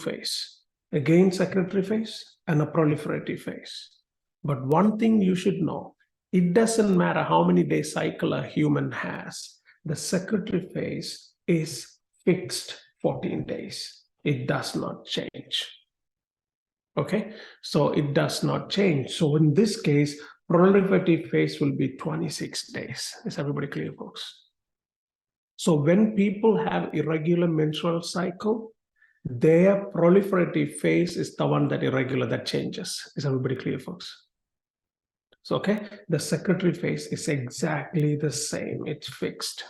phase, a gain secretory phase and a proliferative phase. But one thing you should know, it doesn't matter how many day cycle a human has, the secretory phase is fixed 14 days. It does not change. Okay, so it does not change. So in this case, proliferative phase will be 26 days. Is everybody clear, folks? So when people have irregular menstrual cycle, their proliferative phase is the one that irregular, that changes. Is everybody clear, folks? So, okay, the secretory phase is exactly the same. It's fixed.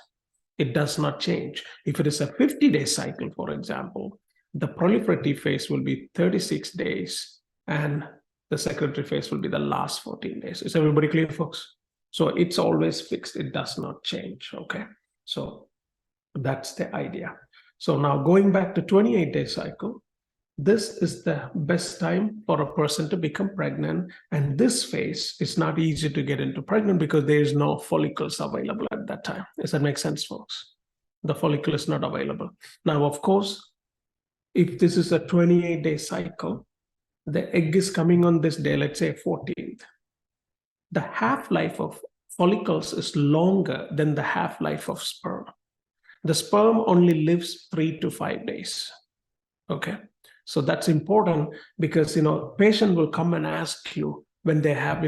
It does not change. If it is a 50-day cycle, for example, the proliferative phase will be 36 days and the secretory phase will be the last 14 days. Is everybody clear, folks? So it's always fixed. It does not change, okay? So that's the idea. So now going back to 28-day cycle, this is the best time for a person to become pregnant. And this phase is not easy to get into pregnant because there is no follicles available at that time. Does that make sense, folks? The follicle is not available. Now, of course, if this is a 28-day cycle, the egg is coming on this day, let's say 14th. The half-life of follicles is longer than the half-life of sperm. The sperm only lives 3 to 5 days. Okay. So that's important because, patient will come and ask you when they have,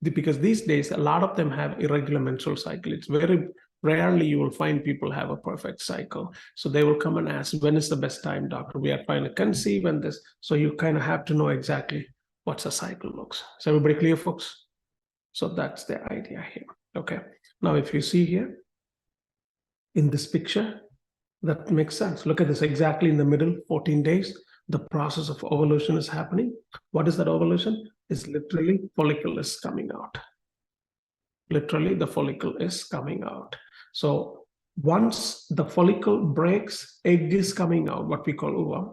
because these days, a lot of them have irregular menstrual cycle. It's very rarely you will find people have a perfect cycle. So they will come and ask, when is the best time, doctor? We are trying to conceive and this. So you kind of have to know exactly what's a cycle looks. Is everybody clear, folks? So that's the idea here. Okay. Now, if you see here in this picture, that makes sense. Look at this exactly in the middle, 14 days. The process of ovulation is happening. What is that ovulation? It's literally follicle is coming out. Literally, the follicle is coming out. So once the follicle breaks, egg is coming out, what we call ova.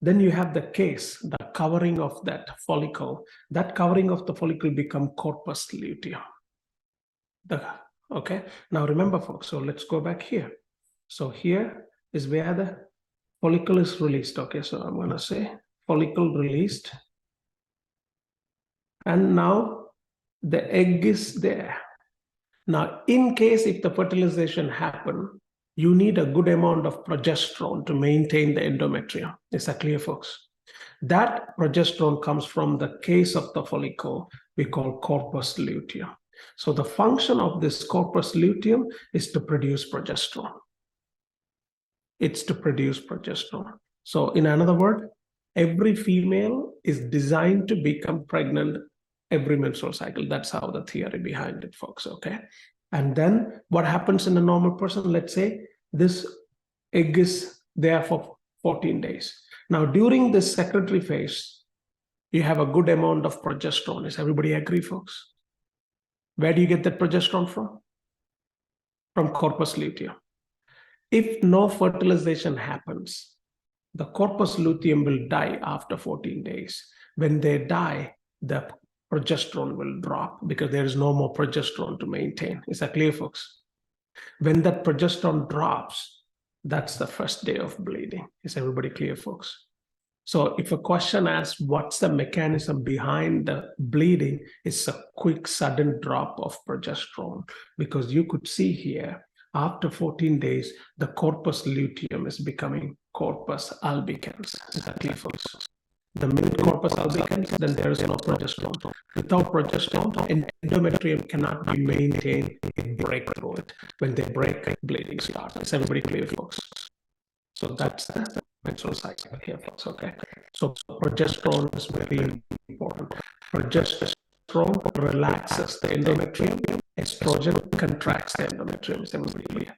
Then you have the case, the covering of that follicle. That covering of the follicle become corpus luteum. Okay, now remember, folks, so let's go back here. So here is where the follicle is released. Okay, so I'm going to say follicle released. And now the egg is there. Now, in case if the fertilization happen, you need a good amount of progesterone to maintain the endometrium. Is that clear, folks? That progesterone comes from the case of the follicle we call corpus luteum. So the function of this corpus luteum is to produce progesterone. It's to produce progesterone. So in another word, every female is designed to become pregnant every menstrual cycle. That's how the theory behind it, folks, okay? And then what happens in a normal person? Let's say this egg is there for 14 days. Now, during this secretory phase, you have a good amount of progesterone. Does everybody agree, folks? Where do you get that progesterone from? From corpus luteum. If no fertilization happens, the corpus luteum will die after 14 days. When they die, the progesterone will drop because there is no more progesterone to maintain. Is that clear, folks? When that progesterone drops, that's the first day of bleeding. Is everybody clear, folks? So if a question asks what's the mechanism behind the bleeding, it's a quick, sudden drop of progesterone, because you could see here, after 14 days, the corpus luteum is becoming corpus albicans. Is that clear, folks? The minute corpus albicans, then there is no progesterone. Without progesterone, endometrium cannot be maintained. It break through it. When they break, bleeding starts. Is everybody clear, folks? So that's the menstrual cycle here, folks. Okay. So progesterone is very important. Progesterone relaxes the endometrium. Estrogen contracts the endometrium. Is everybody clear?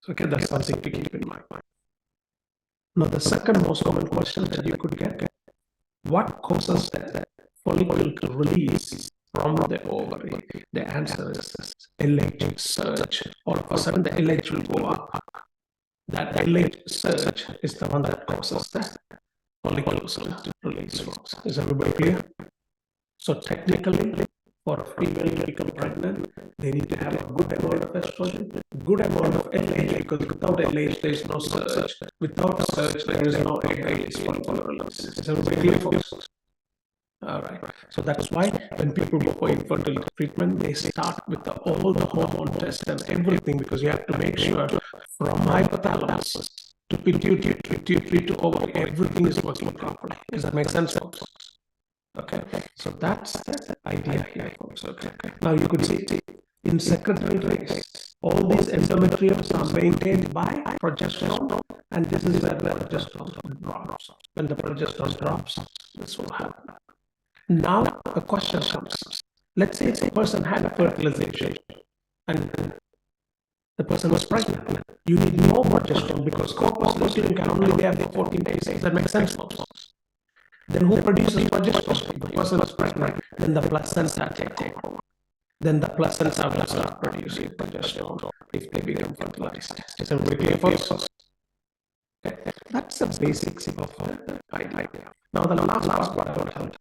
So, okay, that's something to keep in mind. Now, the second most common question that you could get, what causes the follicle to release from the ovary? The answer is LH surge. All of a sudden, the LH will go up. That LH surge is the one that causes the follicles to release. Is everybody clear? So technically, For a female to become pregnant, they need to have a good amount of estrogen, good amount of LH, because without LH, there is no surge. Without surge, there is no egg release, follicular release. Is everybody clear, folks? All right. So that's why when people go for infertility treatment, they start with all the hormone tests and everything, because you have to make sure from hypothalamus to pituitary to ovary, everything is working properly. Does that make sense, folks? Okay, so that's the idea here, folks. Okay, now you could see in secondary phase, all these endometriomes are maintained by progesterone, and this is where the progesterone drops. When the progesterone drops, this will happen. Now the question comes: let's say a person had fertilization and the person was pregnant. You need more progesterone because corpus luteum can only be there for 14 days. Does that make sense, folks? Then who produces progesterone? The person is pregnant. Then the placenta takes over. Then the placenta will start producing progesterone if they become fertilized. Is everybody clear, folks? Okay. That's the basics of the idea. Now the last part, what I want to tell you.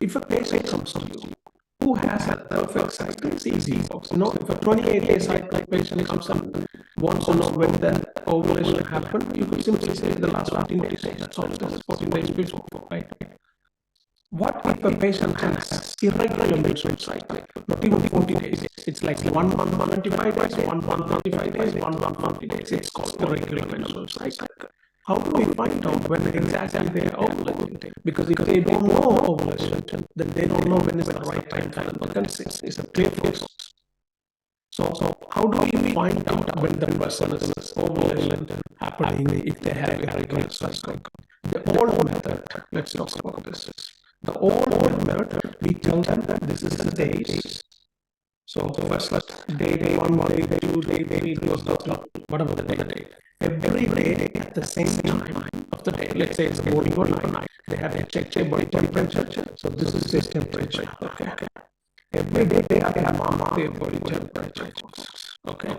If a patient comes to you who has a perfect cycle, it's easy, folks. You know, if a 28-day cycle patient comes and wants to know when the ovulation happened, you could simply say the last 14 days. That's all it is, 14 days before, right? What if a patient has irregular menstrual cycle, not even 40 days? It's like 1 month, 25 days, 1 month, 35 days, 1 month, 40 days. It's called irregular menstrual cycle. How do we find out when exactly they are ovulating? Because if they don't know ovulation, then they don't know when is the right time for them to conceive. It's a clear process. So how do we find out when the person is ovulation happening if they have irregular cycle? The old method, let's talk about this. The old method, we tell them that this is the days. So first day 1, day 2, day 3, goes up, whatever the day. Every day at the same time of the day, let's say it's morning or night, they have to check their body temperature. So this is their temperature. Okay. Every day they have to mark their body temperature. Okay.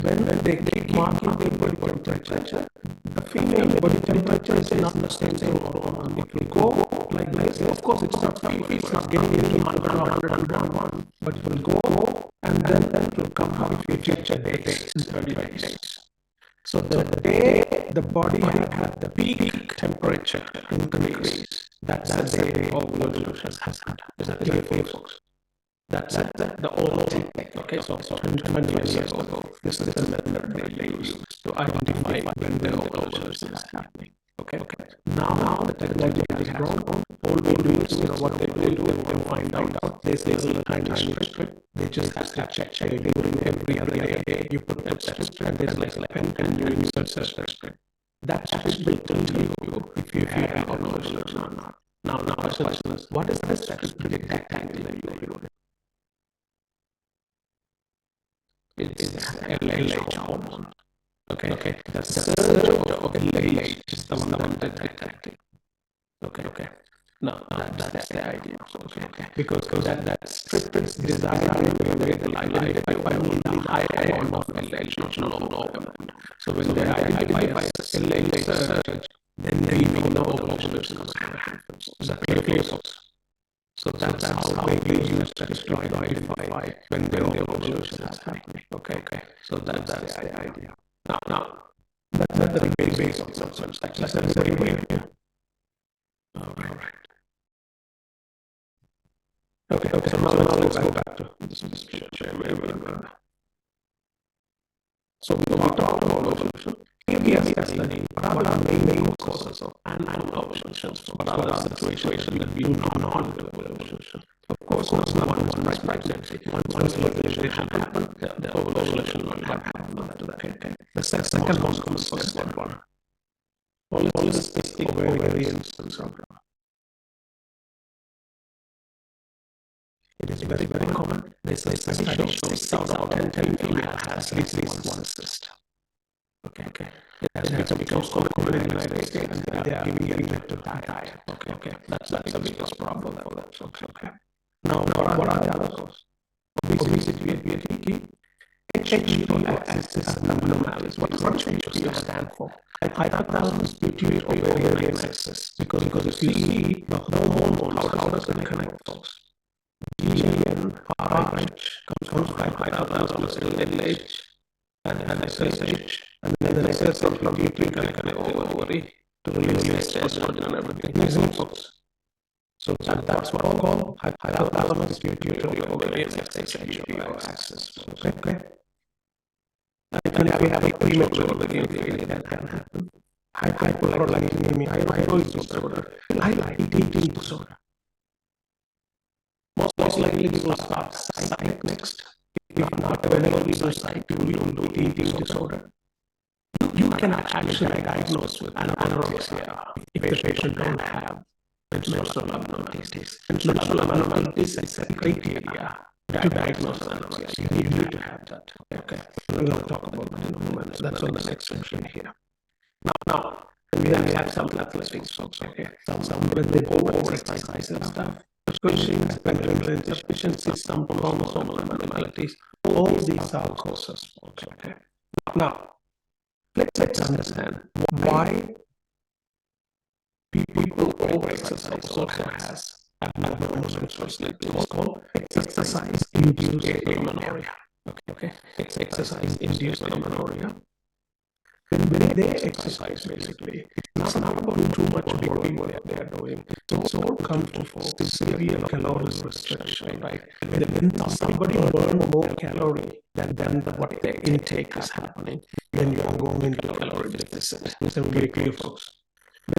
When they keep marking their body temperature, the female body temperature is not the same thing. It will go like this. Of course, it's not getting into 100 or 101, but it will go and then it will come out if you check days in 30 days. So the day the body had the peak temperature increase, that's the day ovulation has happened. Is that clear for you, folks? That's the old technique. Okay, so 20 years ago, this is the method they use to identify when the ovulation is happening. Okay. Now the technology has grown. All we do is, what they do, they can find out. They say a tiny strip. They just have to check every other day. You put that strip, and there's like a pen, and you insert that strip. That strip will tell you if you have ovulation or not. Now, the question is, what is this that is detecting in the urine? It's LH hormone. Okay. The surge of LH is the one that detecting. Okay. No, that's the idea. Okay. Because that strip is designed to identify only the high amount of LH, not low amount. So when they identify LH surge, then they know ovulation is going to happen. Is that clear? So that's how they use that to identify when the ovulation is happening. Okay. So that's the idea. Now that's the base of substance. That's everybody here. All right. Okay. So now let's go back to this picture. So we talked about ovulation. Yes, that's the name. What are the main causes of ovulation? What are the situations that we do not know ovulation? Of course, one is pregnancy. Once fertilization happens, the ovulation will not happen after that. Okay. The second one comes first one. Polycystic ovarian syndrome. It is very, very common. They say study shows 6 out of 10 female has at least one cyst. Okay. It has become so common in the United States that they are giving it to diet. Okay. That's the biggest problem for them. Okay. Now, what are the other causes? Obesity, HPO-axis abnormalities. What does HPO stand for? Hypothalamus pituitary ovarian axis. Because if you see the hormone, how does it connect, folks? GN RH comes from hypothalamus to LH, and SSH, and then SSH from deeply connected ovary to release testosterone and everything. Isn't it, folks? So that's what I call hypothalamus pituitary ovarian SHBO axis. Okay. And if we have a premature ovarian failure, that can happen. Hyperlipidemia, thyroid disorder, highlight eating disorder. Most likely we will start cyclic next. If not, whenever we will cycle, we will do eating disorder. You can actually diagnose with anorexia if the patient don't have menstrual abnormalities. Menstrual abnormalities is a criteria to diagnose anorexia. You need to have that. Okay, we're going to talk about that in a moment. That's on the next section here. Now, we then have some athletics folks. Okay, some when they over exercise and stuff, Cushing's, Benjamin insufficiency, some chromosomal abnormalities. All these are causes, folks. Okay, now let's understand why people over exercise also has abnormal menstrual cycle. It's called exercise-induced amenorrhea. Okay, it's exercise-induced amenorrhea. When they exercise, basically, it's not about too much body work they are doing. It's all comes to severe calorie restriction, right? When somebody burns more calorie than what their intake is happening, then you are going into calorie deficit. Listen very clear, folks.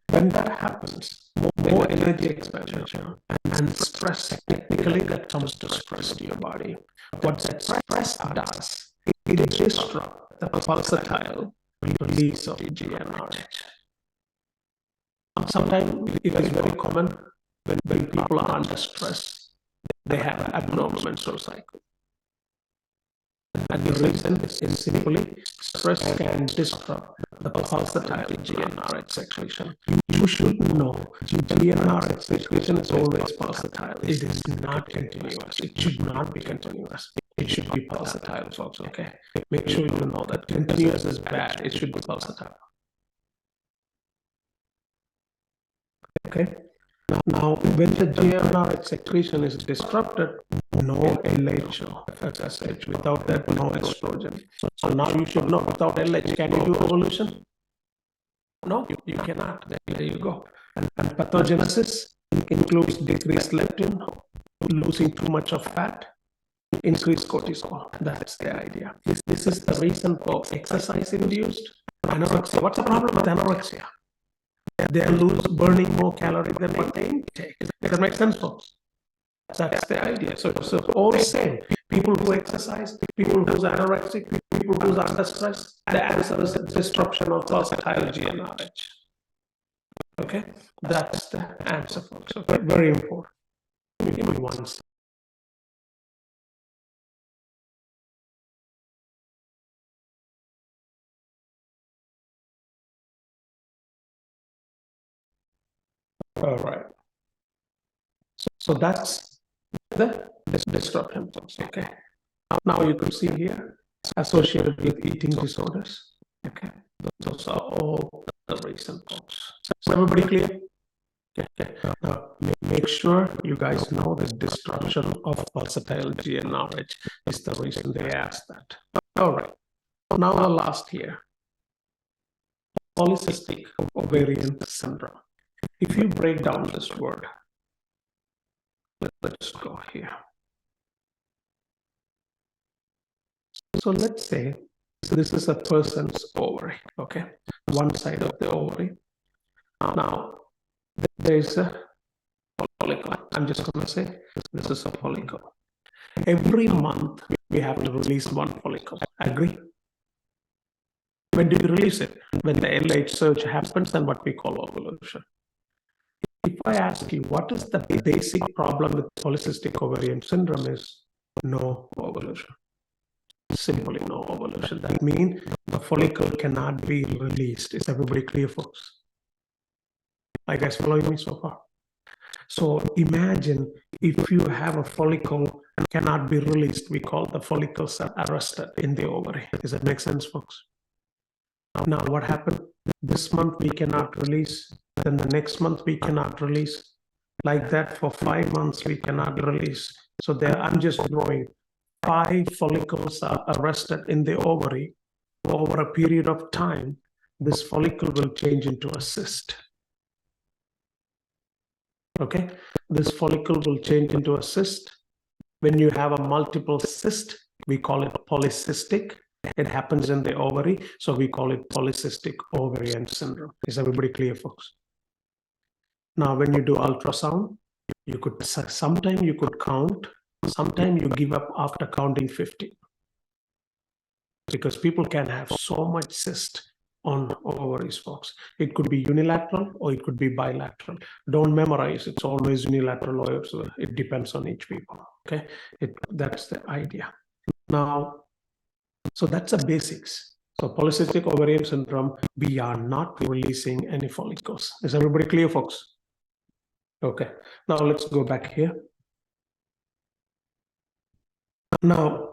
When that happens, more energy expenditure and stress, technically that comes to stress to your body. What that stress does, it disrupts the pulsatile release of GnRH. Sometimes it is very common when people are under stress, they have an abnormal menstrual cycle. And the reason is simply stress can disrupt the pulsatile GnRH secretion. You should know GnRH secretion is always pulsatile. It is not continuous. It should not be continuous. It should be pulsatile, folks. Okay, make sure you know that continuous is bad. It should be pulsatile. Okay. Now, when the GnRH secretion is disrupted, no LH or FSH. Without that, no estrogen. So now you should know, without LH, can you do ovulation? No, you cannot. There you go. And pathogenesis includes decreased leptin, losing too much of fat, increased cortisol. That's the idea. This is the reason for exercise-induced anorexia. What's the problem with anorexia? They lose burning more calories than what they intake. Does that make sense, folks? That's the idea. So all the same, people who exercise, people who's anorexic, people who's under stress, the answer is disruption of pulsatile GnRH. Okay, that's the answer, folks. Okay, very important. Give me one second. All right. So that's the disruption, folks. Okay. Now you can see here associated with eating disorders. Okay. Those are all the reasons, folks. So everybody clear? Okay. Now make sure you guys know the disruption of pulsatile GnRH is the reason they asked that. All right. Now the last here. Polycystic ovarian syndrome. If you break down this word, let's go here. So let's say this is a person's ovary, okay? One side of the ovary. Now, there's a follicle. I'm just going to say this is a follicle. Every month, we have to release one follicle. Agree? When do we release it? When the LH surge happens and what we call ovulation. If I ask you, what is the basic problem with polycystic ovarian syndrome is no ovulation. Simply no ovulation. That means the follicle cannot be released. Is everybody clear, folks? Are you guys following me so far? So imagine if you have a follicle cannot be released, we call the follicles are arrested in the ovary. Does that make sense, folks? Now what happened? This month we cannot release, then the next month we cannot release. Like that for 5 months we cannot release. So there, I'm just growing 5 follicles are arrested in the ovary over a period of time. This follicle will change into a cyst. Okay, this follicle will change into a cyst. When you have a multiple cyst, we call it polycystic. It happens in the ovary, so we call it polycystic ovarian syndrome. Is everybody clear, folks? Now, when you do ultrasound, you could sometimes you could count, sometimes you give up after counting 50, because people can have so much cyst on ovaries, folks. It could be unilateral or it could be bilateral. Don't memorize, it's always unilateral, or it depends on each people. Okay, that's the idea. Now, so that's the basics. So polycystic ovarian syndrome, we are not releasing any follicles. Is everybody clear, folks? Okay, now let's go back here. Now,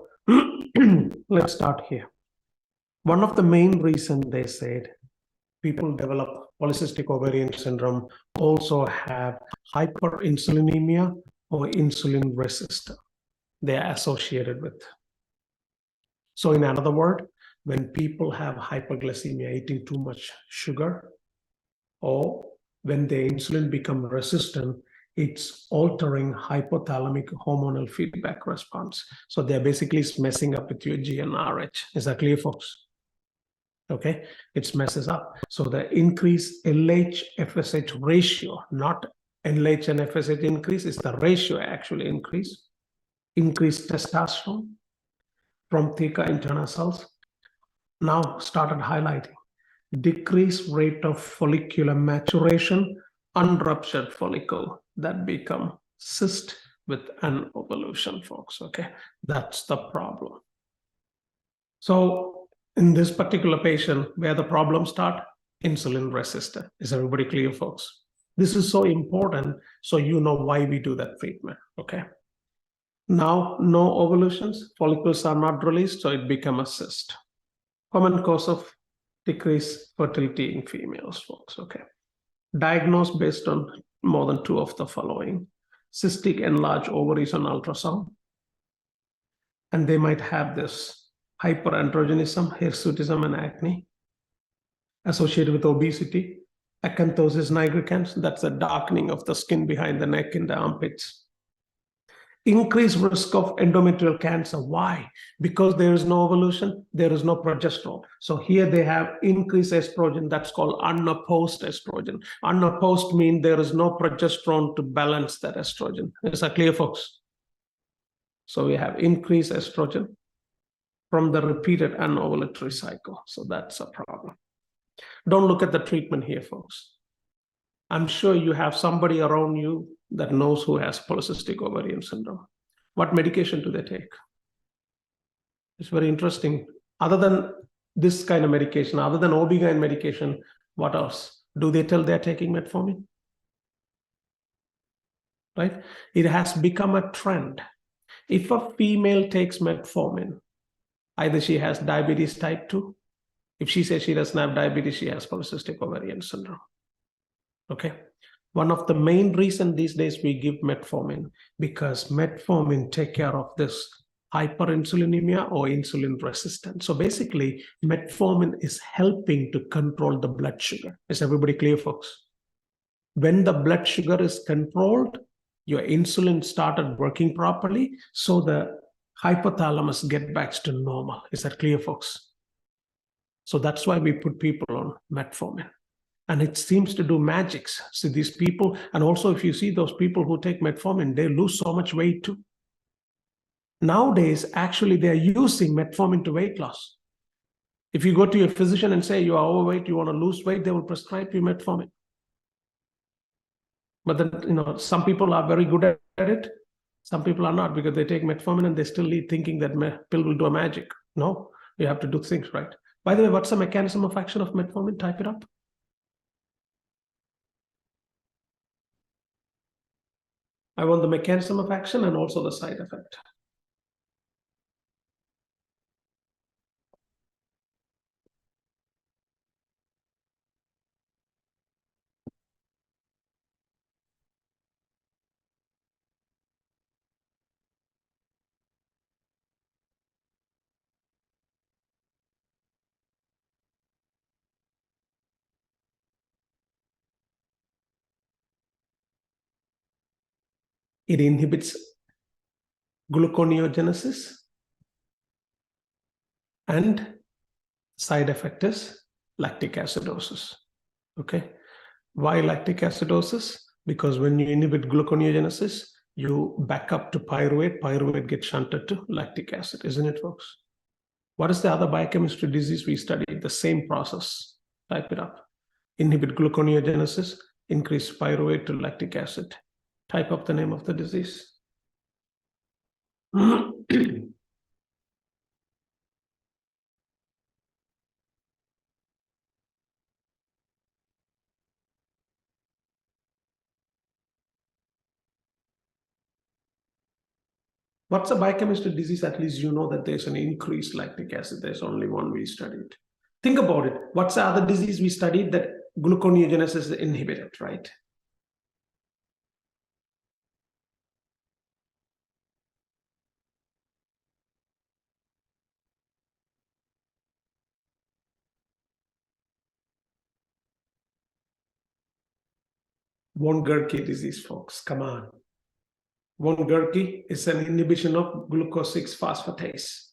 let's start here. One of the main reasons they said people develop polycystic ovarian syndrome also have hyperinsulinemia or insulin resistance. They are associated with. So in another word, when people have hyperglycemia, eating too much sugar, or when the insulin become resistant, it's altering hypothalamic hormonal feedback response. So they're basically messing up with your GnRH. Is that clear, folks? Okay, it messes up. So the increased LH-FSH ratio, not LH and FSH increase, is the ratio actually increase. Increased testosterone from thicker internal cells. Now started highlighting. Decreased rate of follicular maturation, unruptured follicle that become cyst with an ovulation, folks. Okay, that's the problem. So in this particular patient, where the problem start, insulin resistant. Is everybody clear, folks? This is so important, so you know why we do that treatment. Okay. Now, no ovulations, follicles are not released, so it becomes a cyst. Common cause of decreased fertility in females, folks. Okay. Diagnosed based on more than 2 of the following: cystic enlarged ovaries on ultrasound, and they might have this hyperandrogenism, hirsutism, and acne associated with obesity. Acanthosis nigricans, that's a darkening of the skin behind the neck in the armpits. Increased risk of endometrial cancer. Why? Because there is no ovulation, there is no progesterone. So here they have increased estrogen, that's called unopposed estrogen. Unopposed means there is no progesterone to balance that estrogen. Is that clear, folks? So we have increased estrogen from the repeated anovulatory cycle. So that's a problem. Don't look at the treatment here, folks. I'm sure you have somebody around you that knows who has polycystic ovarian syndrome. What medication do they take? It's very interesting. Other than this kind of medication, other than OB-GYN medication, what else? Do they tell they're taking metformin? Right? It has become a trend. If a female takes metformin, either she has diabetes type 2. If she says she doesn't have diabetes, she has polycystic ovarian syndrome. Okay. One of the main reasons these days we give metformin, because metformin take care of this hyperinsulinemia or insulin resistance. So basically, metformin is helping to control the blood sugar. Is everybody clear, folks? When the blood sugar is controlled, your insulin started working properly, so the hypothalamus get back to normal. Is that clear, folks? So that's why we put people on metformin. And it seems to do magics. See, these people, and also if you see those people who take metformin, they lose so much weight too. Nowadays, actually, they're using metformin to weight loss. If you go to your physician and say you are overweight, you want to lose weight, they will prescribe you metformin. But then, some people are very good at it. Some people are not, because they take metformin and they still lead thinking that pill will do a magic. No, you have to do things right. By the way, what's the mechanism of action of metformin? Type it up. I want the mechanism of action and also the side effect. It inhibits gluconeogenesis, and side effect is lactic acidosis. Okay. Why lactic acidosis? Because when you inhibit gluconeogenesis, you back up to pyruvate. Pyruvate gets shunted to lactic acid, isn't it, folks? What is the other biochemistry disease we studied? The same process. Type it up. Inhibit gluconeogenesis, increase pyruvate to lactic acid. Type up the name of the disease. What's a biochemistry disease? At least you know that there's an increased lactic acid. There's only one we studied. Think about it. What's the other disease we studied that gluconeogenesis is inhibited, right? Von Gerke disease, folks. Come on. Von Gerke is an inhibition of glucose 6-phosphatase,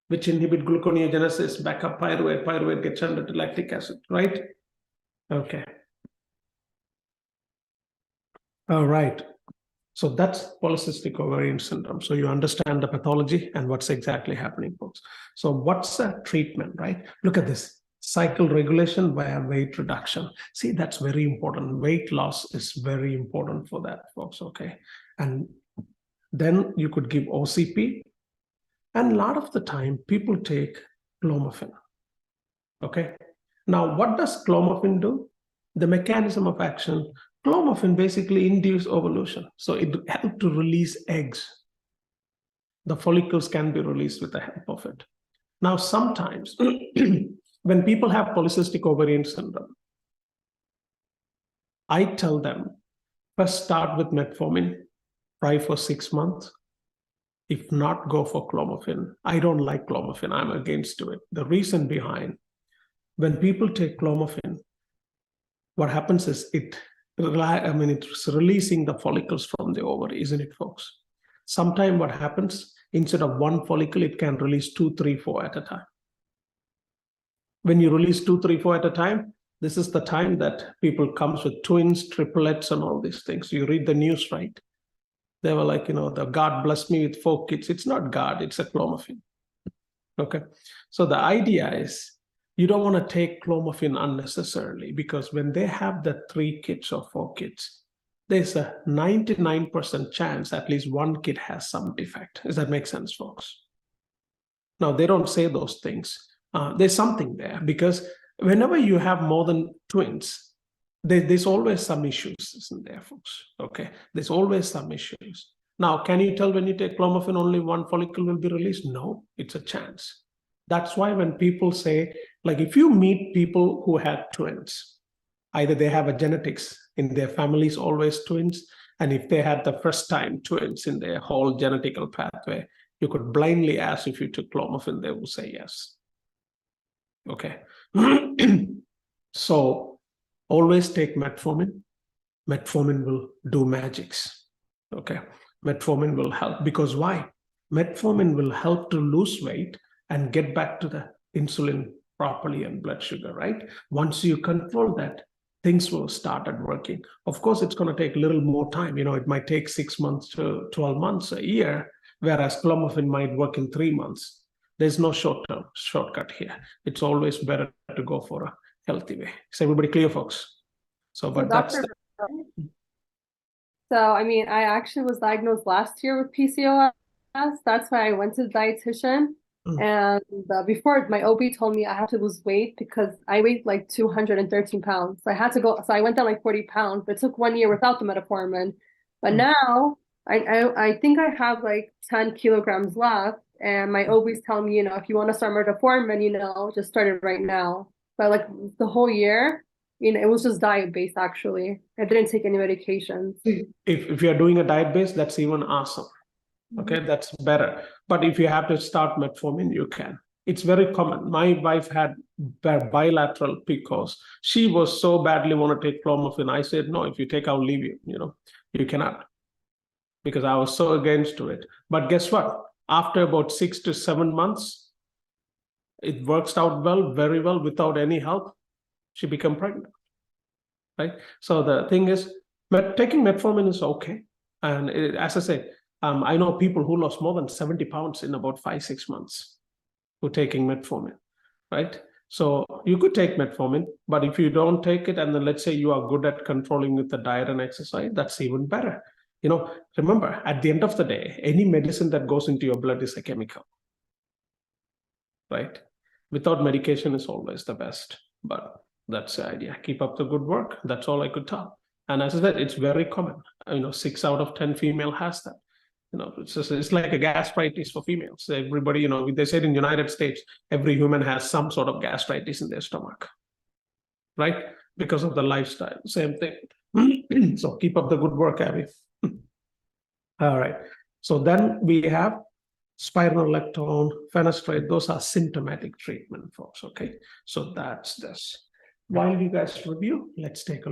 which inhibit gluconeogenesis, back up pyruvate. Pyruvate gets shunted to lactic acid, right? Okay. All right. So that's polycystic ovarian syndrome. So you understand the pathology and what's exactly happening, folks. So what's the treatment, right? Look at this. Cycle regulation via weight reduction. See, that's very important. Weight loss is very important for that, folks, okay? And then you could give OCP. And a lot of the time, people take clomiphene, okay? Now, what does clomiphene do? The mechanism of action, clomiphene basically induces ovulation. So it helps to release eggs. The follicles can be released with the help of it. Now, sometimes when people have polycystic ovarian syndrome, I tell them, first start with metformin, try for 6 months. If not, go for clomiphene. I don't like clomiphene. I'm against it. The reason behind, when people take clomiphene, what happens is it's releasing the follicles from the ovary, isn't it, folks? Sometimes what happens, instead of one follicle, it can release 2, 3, 4 at a time. When you release 2, 3, 4 at a time, this is the time that people comes with twins, triplets, and all these things. You read the news, right? They were like, the God blessed me with 4 kids. It's not God, it's a clomiphene. Okay. So the idea is, you don't want to take clomiphene unnecessarily, because when they have the 3 kids or 4 kids, there's a 99% chance at least one kid has some defect. Does that make sense, folks? Now, they don't say those things. There's something there, because whenever you have more than twins, there's always some issues, isn't there, folks? Okay, there's always some issues. Now, can you tell when you take clomiphene only one follicle will be released? No, it's a chance. That's why when people say, like, if you meet people who have twins, either they have a genetics in their families, always twins, and if they had the first time twins in their whole genetical pathway, you could blindly ask if you took clomiphene, they will say yes. Okay. So always take metformin. Metformin will do magics. Okay. Metformin will help, because why? Metformin will help to lose weight and get back to the insulin properly and blood sugar, right? Once you control that, things will start working. Of course, it's going to take a little more time. It might take 6 months to 12 months, a year, whereas clomiphene might work in 3 months. There's no shortcut here. It's always better to go for a healthy way. Is everybody clear, folks? But that's So, I actually was diagnosed last year with PCOS. That's why I went to the dietitian. And before, my OB told me I have to lose weight because I weighed like 213 pounds. So I had to go. So I went down like 40 pounds. It took 1 year without the metformin. But now I think I have like 10 kilograms left. And my OB's telling me, if you want to start metformin, just start it right now. But like the whole year, it was just diet-based, actually. I didn't take any medications. If you're doing a diet-based, that's even awesome. Okay, that's better. But if you have to start metformin, you can. It's very common. My wife had bilateral PCOS. She was so badly want to take clomiphene. I said, no, if you take, I'll leave you. You cannot. because I was so against it. But guess what? After about 6 to 7 months, it works out well, very well, without any help. She became pregnant, right? So the thing is, taking metformin is okay. And as I say, I know people who lost more than 70 pounds in about 5-6 months who taking metformin, right? So you could take metformin, but if you don't take it, and then let's say you are good at controlling with the diet and exercise, that's even better. Remember, at the end of the day, any medicine that goes into your blood is a chemical, right? Without medication is always the best, but that's the idea. Keep up the good work. That's all I could tell. And as I said, it's very common. 6 out of 10 female has that. It's like a gastritis for females. Everybody, they said in the United States, every human has some sort of gastritis in their stomach, right? Because of the lifestyle, same thing. So keep up the good work, Abby. All right. So then we have spironolactone, fenestrate. Those are symptomatic treatment, folks. Okay. So that's this. While you guys review, let's take a look.